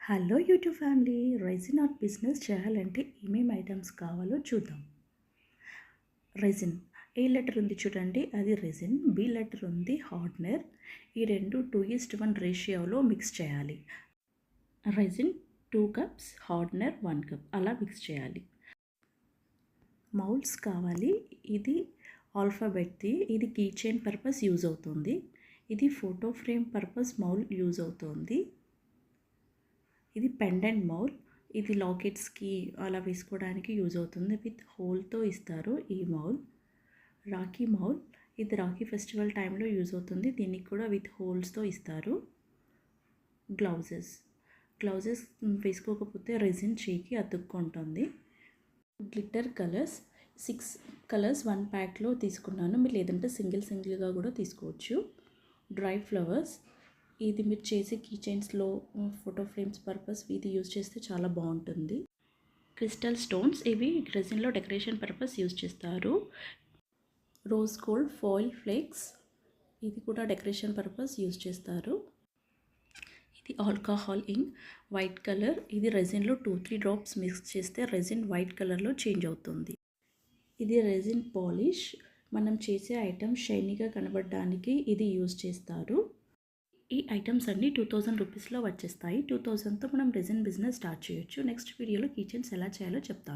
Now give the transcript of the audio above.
Hello YouTube family, resin art business చేయాలంటే ఏమేమి items కావాలో చూద్దాం. రెజిన్ ఏ లెటర్ ఉంది చూడండి, అది రెజిన్. బి లెటర్ ఉంది హార్డ్నర్. ఈ రెండు 2:1 రేషియోలో మిక్స్ చేయాలి. రెజిన్ 2 కప్స్, హార్డ్నర్ 1 కప్ అలా మిక్స్ చేయాలి. మౌల్డ్స్ కావాలి. ఇది ఆల్ఫాబెట్ది. ఇది కీ చైన్ పర్పస్ యూజ్ అవుతుంది. ఇది photo frame purpose mould use అవుతుంది. ఇది పెండెంట్ మౌల్. ఇది లాకెట్స్కి అలా వేసుకోవడానికి యూజ్ అవుతుంది. విత్ హోల్తో ఇస్తారు ఈ మౌల్. రాఖీ మౌల్. ఇది రాఖీ ఫెస్టివల్ టైంలో యూజ్ అవుతుంది. దీనికి కూడా విత్ హోల్స్తో ఇస్తారు. గ్లౌజెస్ వేసుకోకపోతే రెజిన్ చేయికి అతుక్కుంటుంది. గ్లిట్టర్ కలర్స్ 6 కలర్స్ 1 ప్యాక్లో తీసుకున్నాను. మీరు లేదంటే సింగిల్గా కూడా తీసుకోవచ్చు. Dry flowers. ఇది మీరు చేసే కీ చైన్స్లో ఫోటో ఫ్రేమ్స్ పర్పస్ ఇది యూజ్ చేస్తే చాలా బాగుంటుంది. Crystal stones. ఇవి రెజిన్లో డెకరేషన్ పర్పస్ యూజ్ చేస్తారు. Rose gold foil flakes. ఇది కూడా డెకరేషన్ పర్పస్ యూజ్ చేస్తారు. ఇది ఆల్కహాల్ ఇంక్ వైట్ కలర్. ఇది రెజిన్లో 2-3 డ్రాప్స్ మిక్స్ చేస్తే రెజిన్ వైట్ కలర్లో చేంజ్ అవుతుంది. ఇది రెజిన్ పాలిష్. మనం చేసే ఐటమ్ షైనీగా కనబడడానికి ఇది యూజ్ చేస్తారు. ఈ ఐటమ్స్ అన్నీ 2000 రూపీస్లో వచ్చేస్తాయి. 2000తో మనం రెజిన్ బిజినెస్ స్టార్ట్ చేయొచ్చు. నెక్స్ట్ వీడియోలో కీ చైన్స్ ఎలా చేయాలో చెప్తాను.